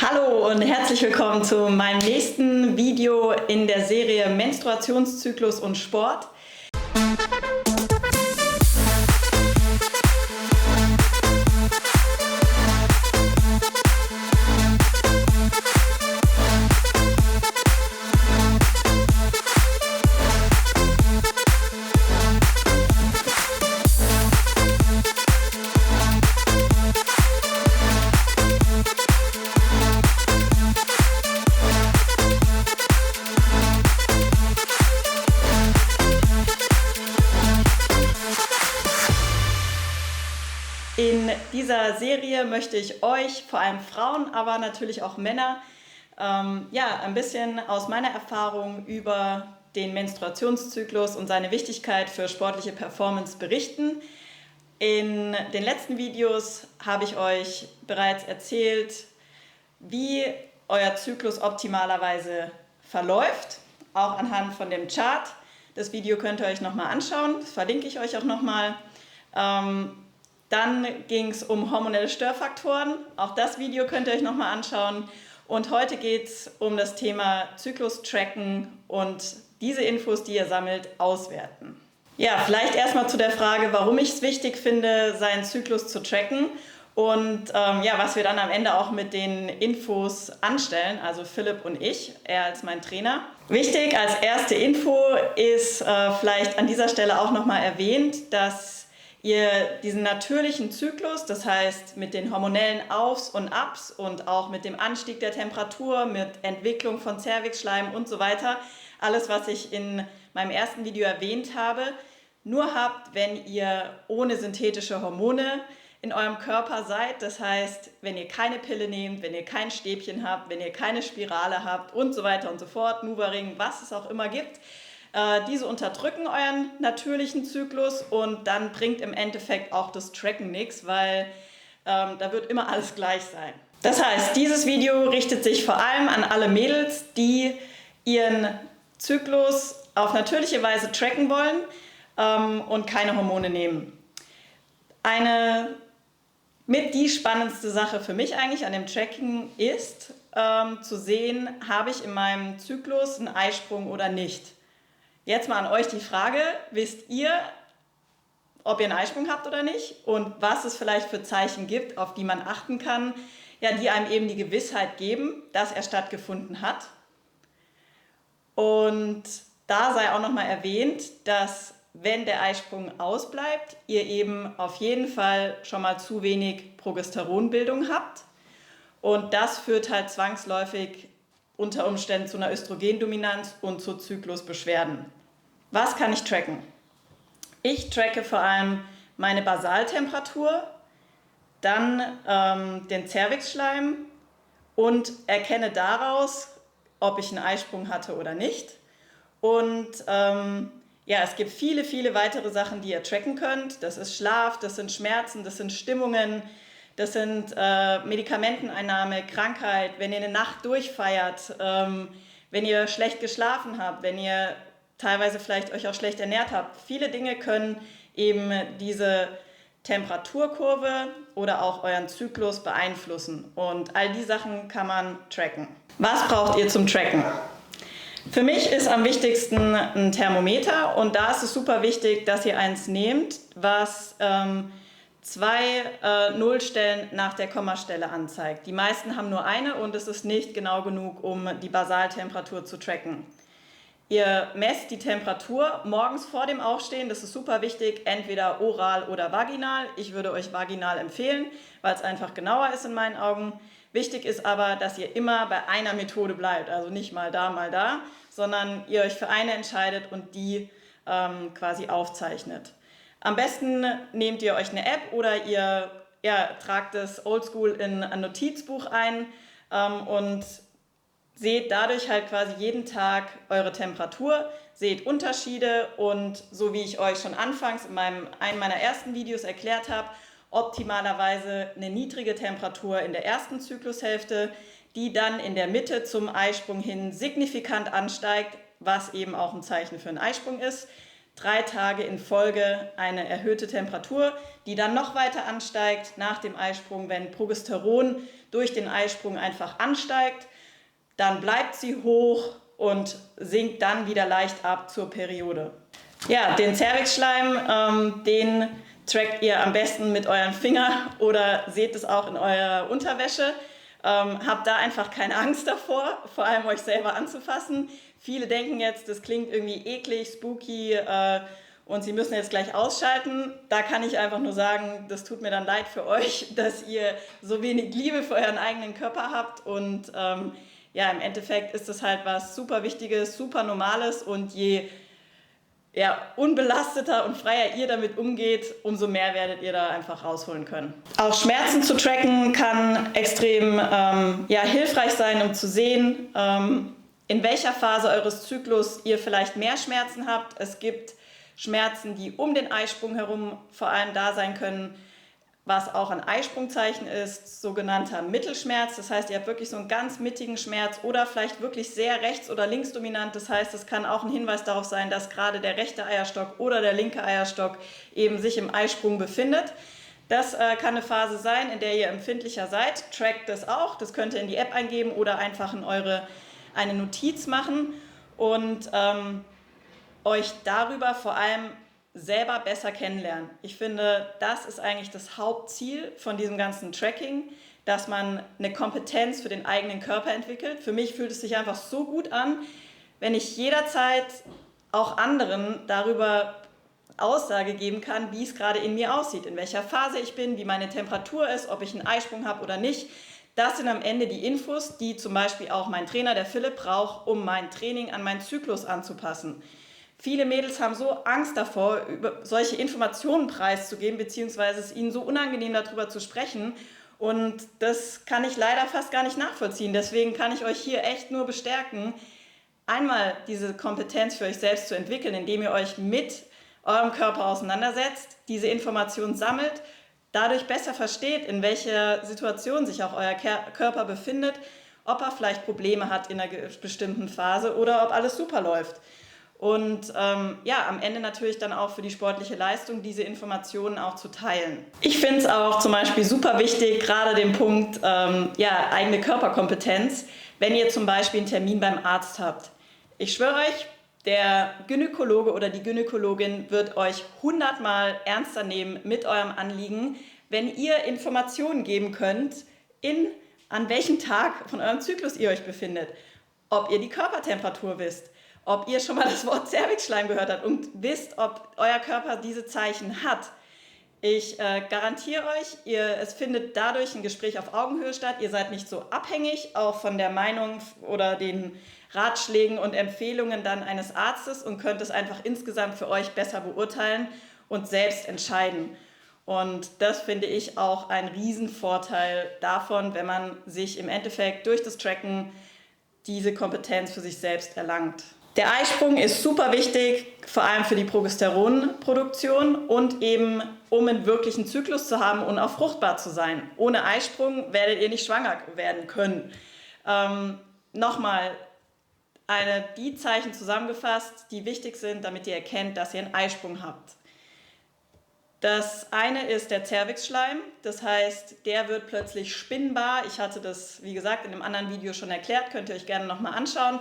Hallo und herzlich willkommen zu meinem nächsten Video in der Serie Menstruationszyklus und Sport. In dieser Serie möchte ich euch, vor allem Frauen, aber natürlich auch Männer, ein bisschen aus meiner Erfahrung über den Menstruationszyklus und seine Wichtigkeit für sportliche Performance berichten. In den letzten Videos habe ich euch bereits erzählt, wie euer Zyklus optimalerweise verläuft, auch anhand von dem Chart. Das Video könnt ihr euch nochmal anschauen, das verlinke ich euch auch nochmal. Dann ging es um hormonelle Störfaktoren, auch das Video könnt ihr euch nochmal anschauen. Und heute geht es um das Thema Zyklus-Tracken und diese Infos, die ihr sammelt, auswerten. Ja, vielleicht erstmal zu der Frage, warum ich es wichtig finde, seinen Zyklus zu tracken und was wir dann am Ende auch mit den Infos anstellen, also Philipp und ich, er als mein Trainer. Wichtig als erste Info ist vielleicht an dieser Stelle auch nochmal erwähnt, dass ihr diesen natürlichen Zyklus, das heißt mit den hormonellen Aufs und Abs und auch mit dem Anstieg der Temperatur, mit Entwicklung von Zervixschleim und so weiter, alles, was ich in meinem ersten Video erwähnt habe, nur habt, wenn ihr ohne synthetische Hormone in eurem Körper seid. Das heißt, wenn ihr keine Pille nehmt, wenn ihr kein Stäbchen habt, wenn ihr keine Spirale habt und so weiter und so fort, NuvaRing, was es auch immer gibt. Diese unterdrücken euren natürlichen Zyklus und dann bringt im Endeffekt auch das Tracken nichts, weil da wird immer alles gleich sein. Das heißt, dieses Video richtet sich vor allem an alle Mädels, die ihren Zyklus auf natürliche Weise tracken wollen und keine Hormone nehmen. Mit die spannendste Sache für mich eigentlich an dem Tracking ist, zu sehen, habe ich in meinem Zyklus einen Eisprung oder nicht. Jetzt mal an euch die Frage, wisst ihr, ob ihr einen Eisprung habt oder nicht und was es vielleicht für Zeichen gibt, auf die man achten kann, die einem eben die Gewissheit geben, dass er stattgefunden hat. Und da sei auch nochmal erwähnt, dass wenn der Eisprung ausbleibt, ihr eben auf jeden Fall schon mal zu wenig Progesteronbildung habt und das führt halt zwangsläufig unter Umständen zu einer Östrogendominanz und zu Zyklusbeschwerden. Was kann ich tracken? Ich tracke vor allem meine Basaltemperatur, dann den Zervixschleim und erkenne daraus, ob ich einen Eisprung hatte oder nicht. Und es gibt viele, viele weitere Sachen, die ihr tracken könnt. Das ist Schlaf, das sind Schmerzen, das sind Stimmungen, das sind Medikamenteneinnahme, Krankheit, wenn ihr eine Nacht durchfeiert, wenn ihr schlecht geschlafen habt, wenn ihr teilweise vielleicht euch auch schlecht ernährt habt. Viele Dinge können eben diese Temperaturkurve oder auch euren Zyklus beeinflussen. Und all die Sachen kann man tracken. Was braucht ihr zum Tracken? Für mich ist am wichtigsten ein Thermometer und da ist es super wichtig, dass ihr eins nehmt, was zwei Nullstellen nach der Kommastelle anzeigt. Die meisten haben nur eine und es ist nicht genau genug, um die Basaltemperatur zu tracken. Ihr messt die Temperatur morgens vor dem Aufstehen, das ist super wichtig, entweder oral oder vaginal. Ich würde euch vaginal empfehlen, weil es einfach genauer ist in meinen Augen. Wichtig ist aber, dass ihr immer bei einer Methode bleibt, also nicht mal da, sondern ihr euch für eine entscheidet und die quasi aufzeichnet. Am besten nehmt ihr euch eine App oder ihr tragt es oldschool in ein Notizbuch ein und seht dadurch halt quasi jeden Tag eure Temperatur, seht Unterschiede und so wie ich euch schon anfangs in einem meiner ersten Videos erklärt habe, optimalerweise eine niedrige Temperatur in der ersten Zyklushälfte, die dann in der Mitte zum Eisprung hin signifikant ansteigt, was eben auch ein Zeichen für einen Eisprung ist. 3 Tage in Folge eine erhöhte Temperatur, die dann noch weiter ansteigt nach dem Eisprung, wenn Progesteron durch den Eisprung einfach ansteigt, dann bleibt sie hoch und sinkt dann wieder leicht ab zur Periode. Ja, den Zervixschleim, den trackt ihr am besten mit euren Fingern oder seht es auch in eurer Unterwäsche. Habt da einfach keine Angst davor, vor allem euch selber anzufassen. Viele denken jetzt, das klingt irgendwie eklig, spooky und sie müssen jetzt gleich ausschalten. Da kann ich einfach nur sagen, das tut mir dann leid für euch, dass ihr so wenig Liebe für euren eigenen Körper habt. Und ja, im Endeffekt ist das halt was super Wichtiges, super Normales und je unbelasteter und freier ihr damit umgeht, umso mehr werdet ihr da einfach rausholen können. Auch Schmerzen zu tracken kann extrem hilfreich sein, um zu sehen, in welcher Phase eures Zyklus ihr vielleicht mehr Schmerzen habt. Es gibt Schmerzen, die um den Eisprung herum vor allem da sein können, was auch ein Eisprungzeichen ist, sogenannter Mittelschmerz. Das heißt, ihr habt wirklich so einen ganz mittigen Schmerz oder vielleicht wirklich sehr rechts- oder linksdominant. Das heißt, es kann auch ein Hinweis darauf sein, dass gerade der rechte Eierstock oder der linke Eierstock eben sich im Eisprung befindet. Das kann eine Phase sein, in der ihr empfindlicher seid. Trackt das auch. Das könnt ihr in die App eingeben oder einfach in eine Notiz machen und euch darüber vor allem selber besser kennenlernen. Ich finde, das ist eigentlich das Hauptziel von diesem ganzen Tracking, dass man eine Kompetenz für den eigenen Körper entwickelt. Für mich fühlt es sich einfach so gut an, wenn ich jederzeit auch anderen darüber Aussage geben kann, wie es gerade in mir aussieht, in welcher Phase ich bin, wie meine Temperatur ist, ob ich einen Eisprung habe oder nicht. Das sind am Ende die Infos, die zum Beispiel auch mein Trainer, der Philipp, braucht, um mein Training an meinen Zyklus anzupassen. Viele Mädels haben so Angst davor, über solche Informationen preiszugeben, beziehungsweise es ihnen so unangenehm darüber zu sprechen. Und das kann ich leider fast gar nicht nachvollziehen. Deswegen kann ich euch hier echt nur bestärken, einmal diese Kompetenz für euch selbst zu entwickeln, indem ihr euch mit eurem Körper auseinandersetzt, diese Informationen sammelt, dadurch besser versteht, in welcher Situation sich auch euer Körper befindet, ob er vielleicht Probleme hat in einer bestimmten Phase oder ob alles super läuft. Und am Ende natürlich dann auch für die sportliche Leistung diese Informationen auch zu teilen. Ich finde es auch zum Beispiel super wichtig, gerade den Punkt eigene Körperkompetenz, wenn ihr zum Beispiel einen Termin beim Arzt habt. Ich schwöre euch, der Gynäkologe oder die Gynäkologin wird euch 100-mal ernster nehmen mit eurem Anliegen, wenn ihr Informationen geben könnt, an welchem Tag von eurem Zyklus ihr euch befindet, ob ihr die Körpertemperatur wisst, ob ihr schon mal das Wort Zervixschleim gehört habt und wisst, ob euer Körper diese Zeichen hat. Ich garantiere euch, es findet dadurch ein Gespräch auf Augenhöhe statt. Ihr seid nicht so abhängig, auch von der Meinung oder den Ratschlägen und Empfehlungen dann eines Arztes und könnt es einfach insgesamt für euch besser beurteilen und selbst entscheiden. Und das finde ich auch ein Riesenvorteil davon, wenn man sich im Endeffekt durch das Tracken diese Kompetenz für sich selbst erlangt. Der Eisprung ist super wichtig, vor allem für die Progesteronproduktion und eben, um einen wirklichen Zyklus zu haben und auch fruchtbar zu sein. Ohne Eisprung werdet ihr nicht schwanger werden können. Nochmal die Zeichen zusammengefasst, die wichtig sind, damit ihr erkennt, dass ihr einen Eisprung habt. Das eine ist der Zervixschleim, das heißt, der wird plötzlich spinnbar. Ich hatte das, wie gesagt, in einem anderen Video schon erklärt, könnt ihr euch gerne nochmal anschauen.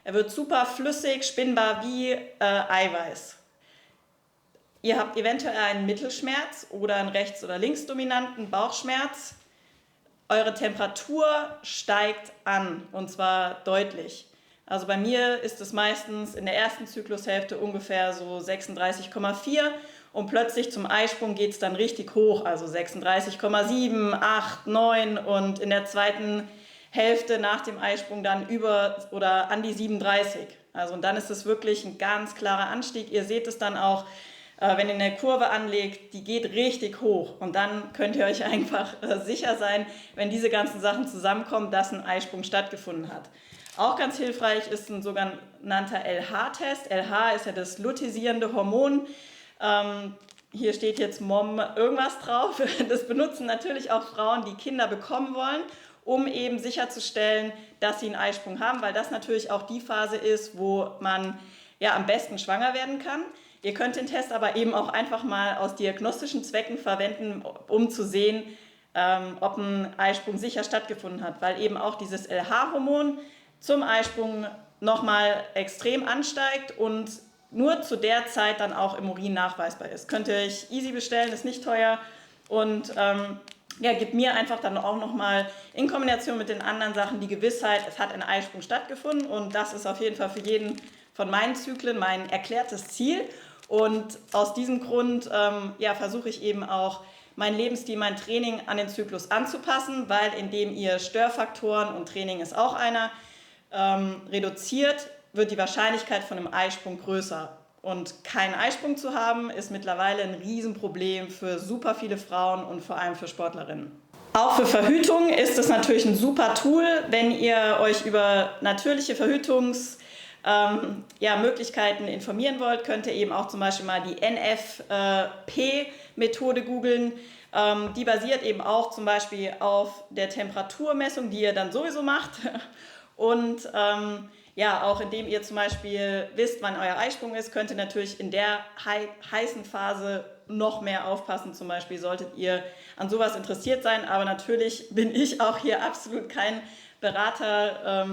Er wird super flüssig, spinnbar wie Eiweiß. Ihr habt eventuell einen Mittelschmerz oder einen rechts- oder linksdominanten Bauchschmerz. Eure Temperatur steigt an und zwar deutlich. Also bei mir ist es meistens in der ersten Zyklushälfte ungefähr so 36,4 und plötzlich zum Eisprung geht es dann richtig hoch, also 36,7, 8, 9 und in der zweiten Hälfte nach dem Eisprung dann über oder an die 37. Also und dann ist es wirklich ein ganz klarer Anstieg. Ihr seht es dann auch, wenn ihr eine Kurve anlegt, die geht richtig hoch. Und dann könnt ihr euch einfach sicher sein, wenn diese ganzen Sachen zusammenkommen, dass ein Eisprung stattgefunden hat. Auch ganz hilfreich ist ein sogenannter LH-Test. LH ist ja das luteinierende Hormon. Hier steht jetzt Mom irgendwas drauf. Das benutzen natürlich auch Frauen, die Kinder bekommen wollen, um eben sicherzustellen, dass sie einen Eisprung haben, weil das natürlich auch die Phase ist, wo man am besten schwanger werden kann. Ihr könnt den Test aber eben auch einfach mal aus diagnostischen Zwecken verwenden, um zu sehen, ob ein Eisprung sicher stattgefunden hat, weil eben auch dieses LH-Hormon zum Eisprung nochmal extrem ansteigt und nur zu der Zeit dann auch im Urin nachweisbar ist. Könnt ihr euch easy bestellen, ist nicht teuer und ja, gibt mir einfach dann auch nochmal in Kombination mit den anderen Sachen die Gewissheit, es hat ein Eisprung stattgefunden und das ist auf jeden Fall für jeden von meinen Zyklen mein erklärtes Ziel. Und aus diesem Grund ja, versuche ich eben auch, mein Lebensstil, mein Training an den Zyklus anzupassen, weil indem ihr Störfaktoren, und Training ist auch einer, reduziert, wird die Wahrscheinlichkeit von einem Eisprung größer. Und keinen Eisprung zu haben, ist mittlerweile ein Riesenproblem für super viele Frauen und vor allem für Sportlerinnen. Auch für Verhütung ist es natürlich ein super Tool, wenn ihr euch über natürliche Verhütungsmöglichkeiten informieren wollt, könnt ihr eben auch zum Beispiel mal die NFP-Methode googeln. Die basiert eben auch zum Beispiel auf der Temperaturmessung, die ihr dann sowieso macht. Und ja, auch indem ihr zum Beispiel wisst, wann euer Eisprung ist, könnt ihr natürlich in der heißen Phase noch mehr aufpassen. Zum Beispiel solltet ihr an sowas interessiert sein. Aber natürlich bin ich auch hier absolut kein Berater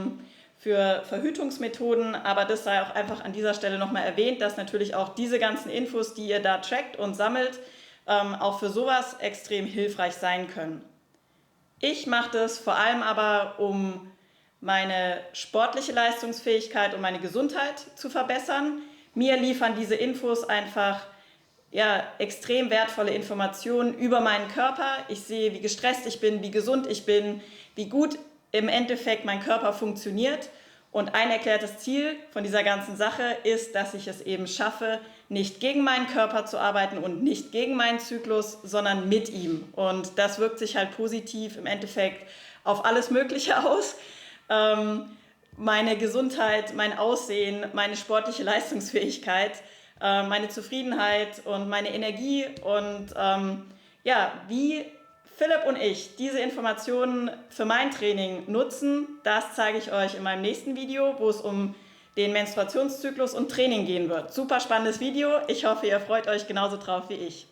für Verhütungsmethoden. Aber das sei auch einfach an dieser Stelle nochmal erwähnt, dass natürlich auch diese ganzen Infos, die ihr da trackt und sammelt, auch für sowas extrem hilfreich sein können. Ich mache das vor allem aber, um meine sportliche Leistungsfähigkeit und meine Gesundheit zu verbessern. Mir liefern diese Infos einfach ja, extrem wertvolle Informationen über meinen Körper. Ich sehe, wie gestresst ich bin, wie gesund ich bin, wie gut im Endeffekt mein Körper funktioniert. Und ein erklärtes Ziel von dieser ganzen Sache ist, dass ich es eben schaffe, nicht gegen meinen Körper zu arbeiten und nicht gegen meinen Zyklus, sondern mit ihm. Und das wirkt sich halt positiv im Endeffekt auf alles Mögliche aus. Meine Gesundheit, mein Aussehen, meine sportliche Leistungsfähigkeit, meine Zufriedenheit und meine Energie und ja, wie Philipp und ich diese Informationen für mein Training nutzen, das zeige ich euch in meinem nächsten Video, wo es um den Menstruationszyklus und Training gehen wird. Super spannendes Video, ich hoffe, ihr freut euch genauso drauf wie ich.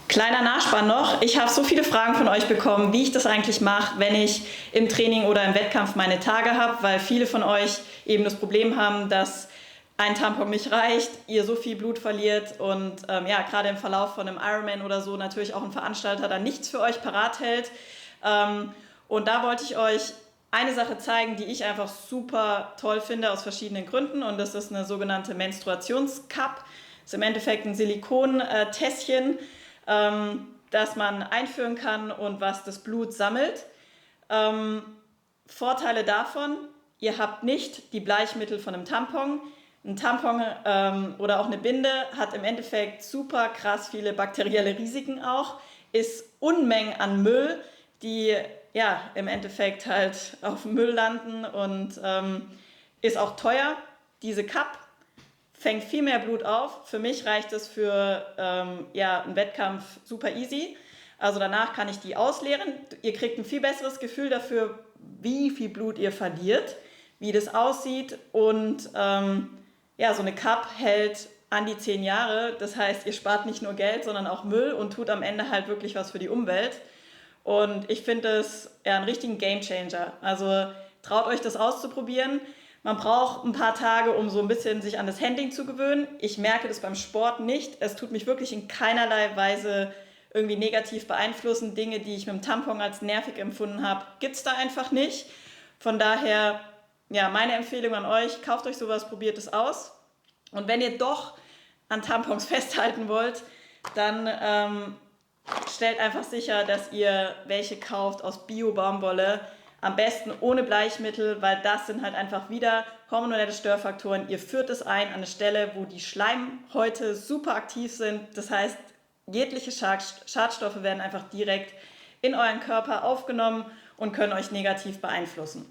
Kleiner Nachspann noch, ich habe so viele Fragen von euch bekommen, wie ich das eigentlich mache, wenn ich im Training oder im Wettkampf meine Tage habe, weil viele von euch eben das Problem haben, dass ein Tampon nicht reicht, ihr so viel Blut verliert und ja, gerade im Verlauf von einem Ironman oder so natürlich auch ein Veranstalter dann nichts für euch parat hält. Und da wollte ich euch eine Sache zeigen, die ich einfach super toll finde aus verschiedenen Gründen und das ist eine sogenannte Menstruationscup. Das ist im Endeffekt ein Silikon-Tässchen, das man einführen kann und was das Blut sammelt. Vorteile davon, ihr habt nicht die Bleichmittel von einem Tampon. Ein Tampon oder auch eine Binde hat im Endeffekt super krass viele bakterielle Risiken auch, ist Unmengen an Müll, die ja im Endeffekt halt auf dem Müll landen und ist auch teuer. Diese Cup fängt viel mehr Blut auf. Für mich reicht es für ja, einen Wettkampf super easy. Also danach kann ich die ausleeren. Ihr kriegt ein viel besseres Gefühl dafür, wie viel Blut ihr verliert, wie das aussieht. Und ja, so eine Cup hält an die 10 Jahre. Das heißt, ihr spart nicht nur Geld, sondern auch Müll und tut am Ende halt wirklich was für die Umwelt. Und ich finde es ja einen richtigen Gamechanger. Also traut euch das auszuprobieren. Man braucht ein paar Tage, um so ein bisschen sich an das Handling zu gewöhnen. Ich merke das beim Sport nicht. Es tut mich wirklich in keinerlei Weise irgendwie negativ beeinflussen. Dinge, die ich mit dem Tampon als nervig empfunden habe, gibt es da einfach nicht. Von daher, ja, meine Empfehlung an euch, kauft euch sowas, probiert es aus. Und wenn ihr doch an Tampons festhalten wollt, dann stellt einfach sicher, dass ihr welche kauft aus Bio-Baumwolle. Am besten ohne Bleichmittel, weil das sind halt einfach wieder hormonelle Störfaktoren. Ihr führt es ein an eine Stelle, wo die Schleimhäute super aktiv sind. Das heißt, jegliche Schadstoffe werden einfach direkt in euren Körper aufgenommen und können euch negativ beeinflussen.